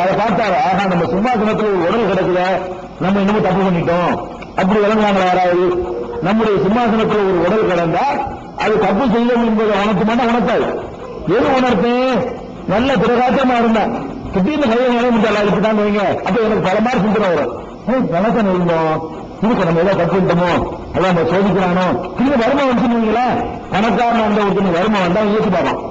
அதை பார்த்தாரு, ஆகா நம்ம சிம்மாசனத்தில் ஒரு உடல் கிடக்குல, நம்ம இன்னமும் தப்பு பண்ணிட்டோம் அப்படி விளங்குவாங்க யாராவது. நம்முடைய சிம்மாசனத்தில் ஒரு உடல் கிடந்தா அது தப்பு செய்யும் என்பதை உணர்த்து மாட்டா உணர்த்தாது. எது உணர்த்து? நல்ல பிரகாசமா இருந்தா திடீர்னு கையை நிலை முடியல இப்படிதான் வைங்க, அப்ப எனக்கு பல மாதிரி சிந்தனை வரும். கணக்கன் இருந்தோம் இதுக்கு நம்ம ஏதோ தப்பு விட்டோமோ, அதான் நம்ம சோதிக்கிறானோ, திரும்ப வருமா வந்துச்சுங்களா, பணக்காரன் அந்த ஒருத்தர் வருமா வந்தா யோசிச்சு பார்ப்பான்.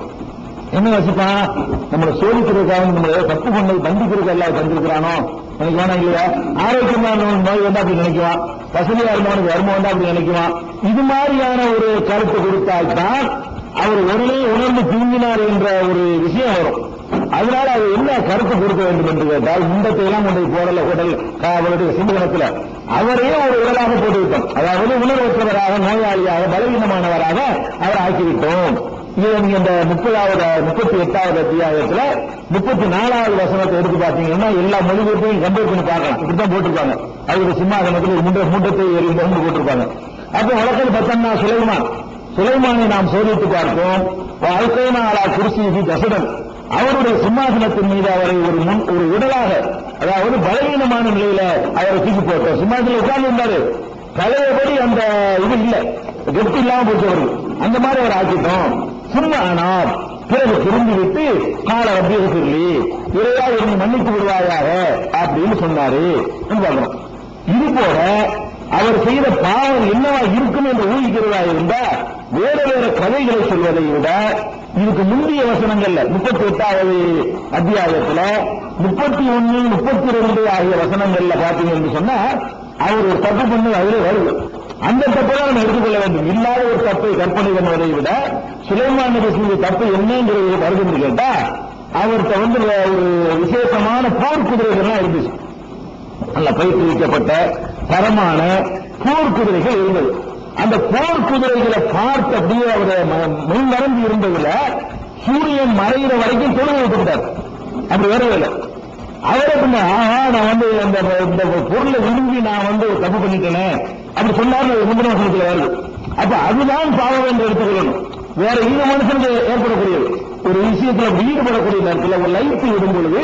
என்ன யோசிப்பான்? நம்மளை சோதிக்கிறதுக்காக நம்ம ஏதோ தப்பு பண்ணி தண்டிக்கிறதுக்கு எல்லாம் தந்திருக்கிறானோ நினைக்குவானா இல்லையா? ஆரோக்கியமான நோய் வந்தா அப்படி நினைக்குவான், வசதியா இருந்தவனுக்கு வருமா வந்தா அப்படி நினைக்குவான். இது மாதிரியான ஒரு கருத்து கொடுத்தால்தான் அவர் உடனே உணர்ந்து திரும்பினார் என்ற ஒரு விஷயம் வரும். அதனால அது என்ன கருத்து கொடுக்க வேண்டும் என்று கேட்டால், முண்டத்தை எல்லாம் கொண்டு போடல உடல் அவருடைய சிந்தனத்தில் அவரே ஒரு உடலாக போட்டுவிட்டோம். அதாவது உணர்வற்றவராக, நோயாளியாக, பலவீனமானவராக அவர் ஆக்கிவிட்டோம். இது நீங்க இந்த 38வது அத்தியாயத்துல 34வது வசனத்தை எடுத்து பார்த்தீங்கன்னா எல்லா மொழிபெயர்ப்பையும் கம்பேர் பண்ணி பார்க்கலாம். இப்படித்தான் போட்டிருப்பாங்க. அவருடைய சிம்மாசனத்தில் ஒரு முண்டத்தை எறிந்து போட்டிருப்பாங்க. அப்போ வழக்கில் பார்த்தோம்னா சுலைமானை நாம் சோதித்து பார்த்தோம். வாழ்க்கையினா குருசி தசடன் அவருடைய சிம்மாசனத்தின் மீது அவரை ஒரு உடலாக, அதாவது பலவீனமான நிலையில அவரை தூக்கி போட்டோம். சிம்மாசனம் உட்கார்ந்து இருந்தாரு, பழையபடி அந்த இது இல்ல, கெட்டு இல்லாம போச்சவர்கள் அந்த மாதிரி அவர் ஆக்கிட்டோம். சும்மானார் பிறகு திரும்பி விட்டு கால ரப்பியை சொல்லி இறையா என்னை மன்னித்து விடுவாயாக அப்படின்னு சொன்னாரு. இது போல அவர் செய்த பாவம் என்னவா இருக்கும் என்று ஊகிக்கிறதா இருந்தா வேற வேற கதைகளை சொல்வதை விட இதுக்கு முந்தைய வசனங்கள்ல 38வது அத்தியாயத்துல 31, 32 ஆகிய வசனங்கள்ல பாத்தீங்கன்னு சொன்னா அவர் ஒரு தப்பு பண்ணி அதிலே வருது. அந்த தப்பை நம்ம எடுத்துக்கொள்ள வேண்டும். இல்லாத ஒரு தப்பை கற்பனை பண்ணுவதை விட சுலைமான் நபி செய்த தப்பு என்னங்கிறது வருதுன்னு கேட்டா, அவர்கிட்ட ஒரு விசேஷமான போர் குதிரைகள்லாம் இருந்துச்சு. நல்ல பயிற்றுவிக்கப்பட்ட தரமான போர் குதிரைகள் இருந்தது. அந்த போர் குதிரைகளை பார்த்து அப்படியே அவருடைய முன்மறந்து இருந்ததுல சூரியன் மறைகிற வரைக்கும் தொழுகை விட்டுட்டார். அப்படி வரவே இல்லை. அவரை நான் இந்த பொருளை விரும்பி நான் தப்பு பண்ணிட்டேனே அப்படி சொன்னார். முந்தின வசனத்தில் வருது. அப்ப அதுதான் பாவம் என்று எடுத்துக்கொள்ளணும். வேற இது மனுஷனுக்கு ஏற்படக்கூடியது. ஒரு விஷயத்தில் ஈடுபடக்கூடிய நேரத்தில் ஒரு லைஃப் விடும் பொழுது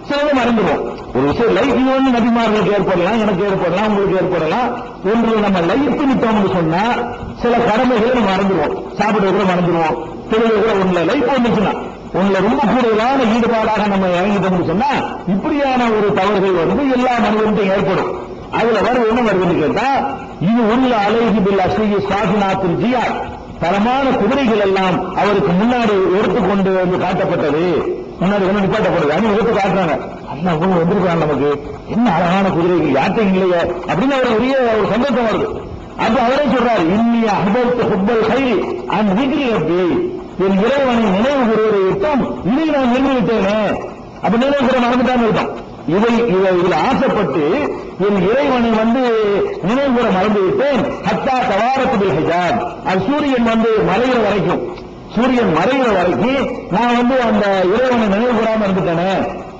சிலதை மறந்துடும். ஒரு விஷயம் லைஃப் நபிமார்களுக்கு ஏற்படலாம், எனக்கு ஏற்படலாம், உங்களுக்கு ஏற்படலாம். ஒன்று நம்ம லைஃப் விட்டோம்னு சொன்னா சில கடமைகளை நம்ம மறந்துடுவோம். சாப்பிட கூட மறந்துடுவோம், தொழிலை கூட ஒண்ணுல லைஃப் வந்துச்சுன்னா உங்களை ரொம்ப கூடுதலான ஈடுபாடாக நம்ம இறங்கிட்டோம்னு சொன்னா இப்படியான ஒரு தவறுகள் எல்லா மனிதனுக்கும் ஏற்படும். அதுல என்ன வருதுன்னு கேட்டா, இது உள்ள அலைஹி பில் அஸ்லி சாஃபினாத்துல் ஜியாத் தரமான குதிரைகள் எல்லாம் அவருக்கு முன்னாடி எடுத்துக்கொண்டு காட்டப்பட்டது. முன்னாடி நிப்பாட்டப்படுது. அவங்க எடுத்து காட்டுறாங்க. அல்ல அவங்க வந்திருக்காங்க, நமக்கு என்ன அழகான குதிரைகள், யார்ட்டையும் இல்லையே அப்படின்னு அவர் ஒரு சந்தோஷம் வருது. அப்ப அவரே சொல்றாரு, இன்னிய அஹ்பப்து ஹுப்பல் கைரி அன் விக்ரி ரப்பி, என் இறைவனை நினைவு கூறுவதை விட்டும் இதை நான் நின்று விட்டேனே. அப்ப நினைவு கூற மறந்துட்டான்னு விட்டோம். இதில் ஆசைப்பட்டு என் இறைவனை நினைவு கூற மறந்து விட்டேன். ஹத்தா தவாரத்துபில் ஹிஜாப், அது சூரியன் மறைகிற வரைக்கும், சூரியன் மறைகிற வரைக்கும் நான் அந்த இறைவனை நினைவு கூறாம இருந்துட்டேனே.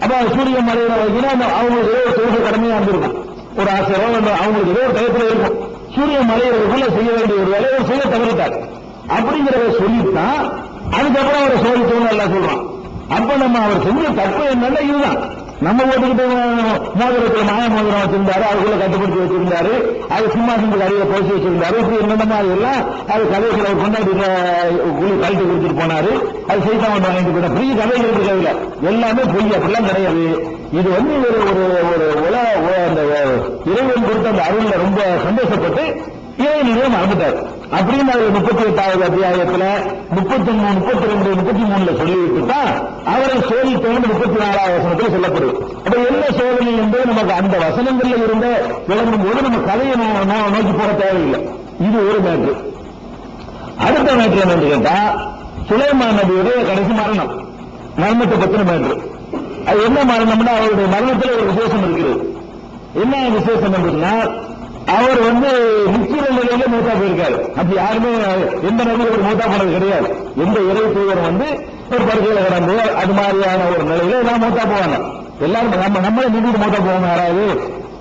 அப்ப சூரியன் மறைகிற வரைக்கும் அவங்களுக்கு ஏதோ தொழுகை கடமையா இருந்திருக்கும். ஒரு ஆசிரியர் அவங்களுக்கு ஏதோ ஒரு டயத்துல இருக்கும். சூரியன் மறைகிறதுக்குள்ள செய்ய வேண்டிய ஒரு வேலையை செய்ய தவறிட்டார் அப்படிங்கிறத சொல்லித்தான் அதுக்கப்புறம் அவரை சோதித்தவங்க எல்லாம் சொல்றான். அப்ப நம்ம அவர் செஞ்ச தப்பு என்னன்னா இதுதான். நம்ம ஓட்டுக்கிட்டு மோதிரத்தில் மாய மோதிரம் வச்சிருந்தாரு, அதுக்குள்ள கட்டுப்படுத்தி வச்சிருந்தாரு, அது சிம்மாசனத்துக்கு அடியில போசி வச்சிருந்தாரு. இப்படி என்னென்ன மாதிரி எல்லாம் அது கதைகளை அவர் கொண்டாடி கழட்டி கொடுத்துட்டு போனாரு. அது செய்தான் வாங்கிட்டு போயிட்டா பெரிய கதைகள் இருக்கு. கையில எல்லாமே பொய், அப்படிலாம் கிடையாது. இது அந்த இறைவன் கொடுத்த அந்த அருள்ல ரொம்ப சந்தோஷப்பட்டு இறைவனையே மறந்துட்டார். அப்படின்னு அவர் 38வது அத்தியாயத்துல 33, 32, 33 சொல்லிவிட்டுதான் அவரை சோதித்தவன் 34வது வசனத்தில் சொல்லப்படுது. அப்ப என்ன சோதனை என்பது நமக்கு அந்த வசனங்கள்ல இருந்த விளங்கும் போது நம்ம கதையை நோக்கி போக தேவையில்லை. இது ஒரு மேட்ரு. அடுத்த மேட்ரு என்ன கேட்டா, சுலைமான் நபியுடைய கடைசி மரணத்தை பத்தின மேட்ரு. அது என்ன மரணம்னா, அவருடைய மரணத்தில் ஒரு விசேஷம் இருக்கிறது. என்ன விசேஷம் என்றுன்னா, அவர் நிச்சய நிலையில மூத்தா போயிருக்காரு. அப்படி யாருமே எந்த நபியும் ஒரு மூத்தா போனது கிடையாது. எந்த இறை தூதர் ஒரு படுக்கையில கிடந்து அது மாதிரியான ஒரு நிலையில எல்லாம் மூத்தா போவாங்க. எல்லாரும் நம்மளே நின்று மூத்தா போவாங்க. யாராவது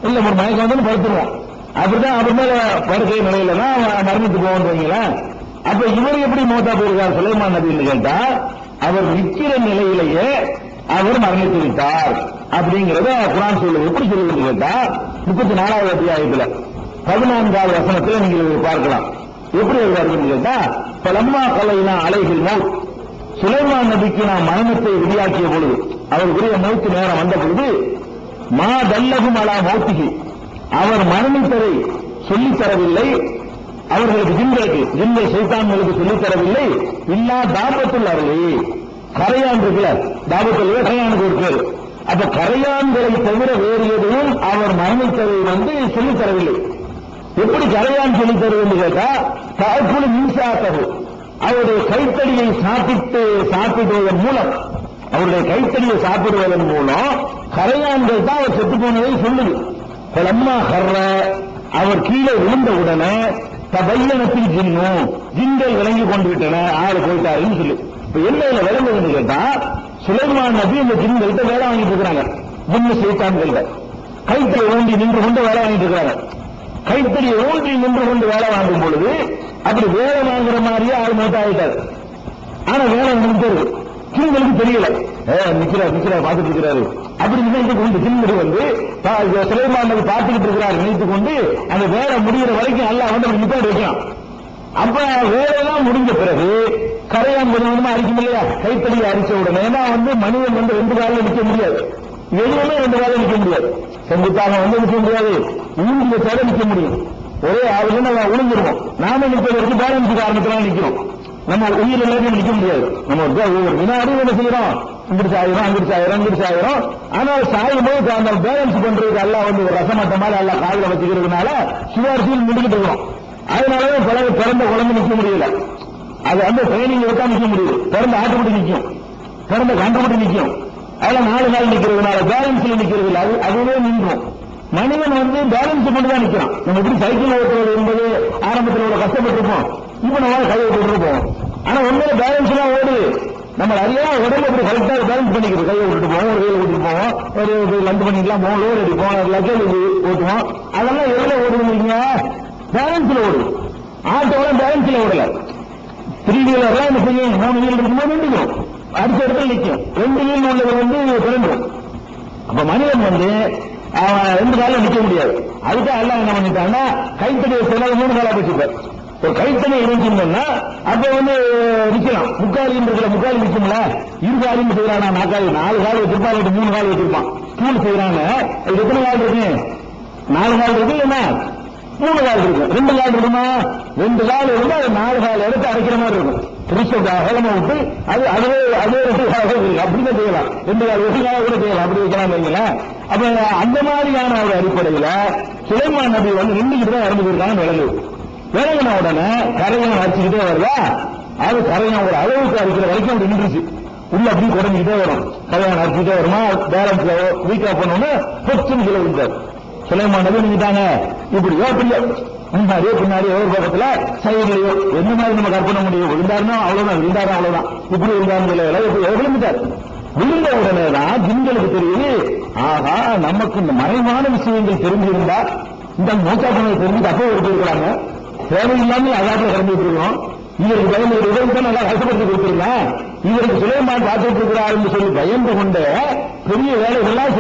இல்ல ஒரு மயக்கம் படுத்துருவோம். அப்படிதான் அவர் மேல படுக்கை நிலையில தான் மரணித்து போவீங்களா. அப்ப இவர் எப்படி மூத்தா போயிருக்கார் சுலைமான் நபின்னு கேட்டா, அவர் நிக்கிற நிலையிலேயே அவர் மரணித்து விட்டார். அப்படிங்கறத குர்ஆன் சொல்லுது. எப்படி சொல்லுது கேட்டா 34வது அத்தியாயத்துல 14வது வசனத்துல நீங்க பார்க்கலாம். எப்படி வருதுன்னு கேட்டா, பலம்மா கலைனா அலைஹில் மௌத், சுலைமான் நபிக்கு நாம் மரணத்தை விதியாக்கிய பொழுது, அவருக்குரிய மௌத்து நேரம் வந்த பொழுது, மா தல்லகும் அலா மௌத்திகி, அவர் மரணித்ததை சொல்லித் தரவில்லை அவர்களுக்கு, ஜின்கள் சைத்தான்களுக்கு சொல்லித் தரவில்லை. இல்லா தாபத்துள் அருளி, கரையான் இருக்குல்ல, தாபத்துள்ள கரையானுக்கு ஒரு பேர். அப்ப கரையான்களை தவிர வேறு எதுவும் அவர் மரணித்ததை சொல்லித் தரவில்லை. எப்படி கரையான் சொல்லித் தருவது கேட்டா, தாக்குழு மீசாத்தகு, அவருடைய கைத்தடியை சாப்பிடுவதன் மூலம், அவருடைய கைத்தடியை சாப்பிடுவதன் மூலம் கரையான்கள் தான் அவர் செத்து போனதை சொல்லுது. பலம்மா கர்ற, அவர் கீழே விழுந்த உடனே தபையனத்தில் ஜின்கள் விளங்கி கொண்டு விட்டன, ஆளு போயிட்டாருன்னு சொல்லி. இப்ப என்ன விளங்குதுன்னு கேட்டா, சுலைமான் நபி இந்த ஜின்கள்கிட்ட வேலை வாங்கிட்டு இருக்கிறாங்க. ஜின்னு சைத்தான்கள்கிட்ட கைத்தடியை ஊண்டி நின்று கொண்டு வேலை வாங்கிட்டு இருக்கிறாங்க. கைத்தடியை ஊன்றி நின்று கொண்டு வேலை வாங்கும் பொழுது அப்படி வேலை வாங்குற மாதிரியே ஆள் மூட்டாயிட்டார். ஆனா வேலை வந்துட்டு இருக்கு, ஜின்களுக்கு தெரியல. நிக்கிறா பார்த்துட்டு இருக்கிறாரு அப்படி நினைத்து கொண்டு ஜின்கள் சுலைமான் நபி பார்த்துக்கிட்டு இருக்கிறாரு நினைத்து கொண்டு அந்த வேலை முடிகிற வரைக்கும் அல்லாஹ் அப்படி நிப்பாட்டி வைக்கலாம். அப்ப வேலையெல்லாம் முடிஞ்ச பிறகு கரையான் கொஞ்சமா அரிக்கும் இல்லையா, கைத்தடியை அரிச்ச உடனே மனிதன் 2 காலில் நிற்க முடியாது, எதுவுமே 2 காலில் நிற்க முடியாது. செங்குத்தாக நிற்க முடியாது, ஊன்றி வச்சால நிற்க முடியும். ஒரே ஆளுன்னு உளுந்துருவோம். நாம நிற்பதற்கு பேலன்ஸ் காரணத்தினால நிற்கிறோம். நம்ம உயிர் எல்லாத்தையும் நிற்க முடியாது. நம்ம ஒவ்வொரு வினாடி என்ன செய்யறோம், இங்கிட்டு சாயிரம். ஆனால் சாயும் போது அந்த பேலன்ஸ் பண்றதுக்கு எல்லாம் ஒரு ரசமட்டமால எல்லாம் காலில் வச்சுக்கிறதுனால சுவாரசியில் முடிக்கிட்டு இருக்கிறோம். அதனாலவே பிறந்த குழந்தை நிற்க முடியல. அது ட்ரைனிங் எடுத்தா நிற்க முடியுது. பிறந்த ஆட்டுப்பட்டு நிற்கும், பிறந்த கண்டுபட்டு நிற்கும். அதெல்லாம் 4 நாள் நிற்கிறதுனால பேலன்ஸ்ல நிற்கிறது இல்லை, அதுவே நின்றோம். மனிதன் பேலன்ஸ் பண்ணி தான் நிற்கிறான். நம்ம எப்படி சைக்கிள் ஓட்டுறது என்பது ஆரம்பத்தில் உள்ள கஷ்டப்பட்டிருப்போம், இப்ப நம்ம கையை விட்டுருப்போம். ஆனா உண்மையில பேலன்ஸ் எல்லாம் ஓடுது. நம்ம அறியாம உடம்பு எப்படி கரெக்டா பேலன்ஸ் பண்ணிக்கிறது, கையை விட்டுட்டு போவோம், ஒரு கையில விட்டுட்டு போவோம், ஒரு லந்து பண்ணிக்கலாம் போவோம், லோடு அடிப்போம், லக்கேஜ் ஓட்டுவோம். அதெல்லாம் எதுல ஓடுவீங்க? பேலன்ஸ்ல ஓடுது. ஆட்டோலாம் பேலன்ஸ்ல ஓடல. 3 வீலர்லாம் என்ன செய்யும், 3 வீலர் இருக்கும்போது நின்றுக்கும், அடுத்த இடத்துல நிற்கும். 2 வீல் உள்ளது பிறந்துடும். அப்ப மனிதன் 2 காலம் நிற்க முடியாது. அதுக்காக எல்லாம் என்ன பண்ணிட்டாங்கன்னா கைத்தடியை சொன்னால 3 காலம் வச்சுப்பார். ஒரு கைத்தடி இருந்துச்சுன்னா அப்ப நிக்கலாம். முக்காலி நிற்கும்ல, 2 காலின்னு செய்யறானா, 4 கால் வச்சிருப்பான், 3 கால் வச்சிருப்பான். ஸ்கூல் செய்யறாங்க, இது எத்தனை கால் இருக்கு? 4 கால் இருக்கு, என்ன 3 கால் இருக்கு. 2 கால் இருக்குமா? 2 கால் இருந்தா அது 4 கால் எடுத்து அடைக்கிற மாதிரி இருக்கும். அகலமா விட்டு அதே 2 கால் இருக்கு, அப்படிதான் செய்யலாம். 2 கால் 1 கால கூட செய்யலாம், அப்படி வைக்கலாம் வைங்களேன். அப்ப அந்த மாதிரியான ஒரு அடிப்படையில சுலைமான் நபி நின்றுகிட்டு தான் இறந்து போயிருக்காங்க. விலகின உடனே கரையான் அரிச்சுக்கிட்டே வருதா, அது கரையான் ஒரு அளவுக்கு அரிக்கிற வரைக்கும் அப்படி நின்றுச்சு. உள்ள அப்படி குறைஞ்சிக்கிட்டே வரும். கரையான் அரிச்சுக்கிட்டே வருமா, பேலன்ஸ்ல வீக்கா பண்ணோன்னு பொச்சுன்னு கீழே விழுந்தார். சுலைமான் நபி நின்றுட்டாங்க. இப்படியோ பின்னாடி ஒரு பக்கத்துல சைடுலயோ எந்த மாதிரி நம்ம கற்பனை முடியும். விழுந்தாருன்னா அவ்வளவுதான், இப்படி விழுந்தாரு விழுந்துட்டார். விழுந்த உடனே தான் ஜின்களுக்கு தெரியுது, ஆகா நமக்கு இந்த மறைவான விஷயங்கள் தெரிஞ்சிருந்தா இந்த மூச்சா பண்ணதை தெரிஞ்சுட்டு அப்போ எடுத்துருக்கிறாங்க, தேவையில்லாமல் அதாப்புல கிளம்பிட்டு இருக்கிறோம். இவருக்கு பயந்து இவருக்கு நல்லா கஷ்டப்படுத்தி கொடுத்துருக்கேன், இவருக்கு சுலைமான் பார்த்துட்டு இருக்கிறாருன்னு சொல்லி பயந்து கொண்டு பெரிய வேலைகள்லாம்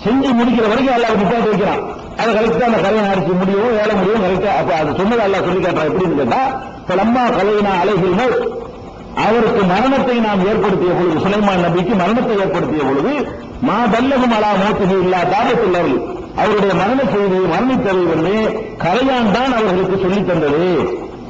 செஞ்சு முடிக்கிற வரைக்கும் எல்லாம் நிப்பாட்டி வைக்கிறான். அதை கரெக்டா அந்த கரையை அடிச்சு முடியும், வேலை முடியும் கரெக்டா. அப்ப அது சொன்னது எல்லாம் சொல்லி காட்டுறான். எப்படின்னு கேட்டா, பலம்மா கலையினா அலைஹில் மௌத், அவருக்கு மரணத்தை நாம் ஏற்படுத்திய பொழுது, சுலைமான் நபிக்கு மரணத்தை ஏற்படுத்திய பொழுது, மா தல்லகும் அலா மௌத்திஹி இல்லா தாபத்துள்ளவர்கள், அவருடைய மரண செய்தி மரணித்ததை கரையான் தான் அவர்களுக்கு சொல்லித் தந்தது.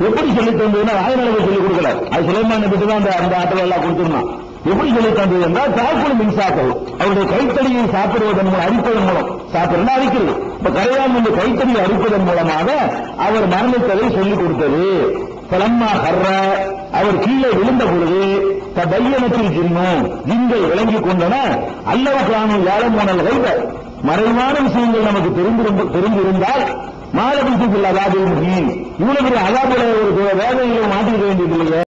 எப்படி சொல்லித் தந்ததுன்னா வாய்நலவை சொல்லிக் கொடுக்கல, அது சுலைமான் நபிக்கு தான் அந்த ஆற்றல் எல்லாம் கொடுத்துருந்தான். எப்படி சொல்லித் தந்தது என்றால் தாக்குள் மின்சாக்கள், அவருடைய கைத்தடியை சாப்பிடுவதன் மூலம், அரிப்பதன் மூலம், சாப்பிடுறது அரிக்கிறது. இப்ப கரையான் கைத்தடியை அரிப்பதன் மூலமாக அவர் மரணித்ததை சொல்லிக் கொடுத்தது. பலம்மா கர்ற, அவர் கீழே விழுந்த பொழுது தபையனத்தில் ஜின்கள் விளங்கிக் கொண்டன. அல்லவகானும் ஏழமோனல் வைத்த மறைவான விஷயங்கள் நமக்கு தெரிந்திருந்தால் மாலபிசுக்கு அதாபில் இவ்வளவு பெரிய அதாபுல ஒரு வேதனைகளை மாற்றிக்க வேண்டியது இல்லையே.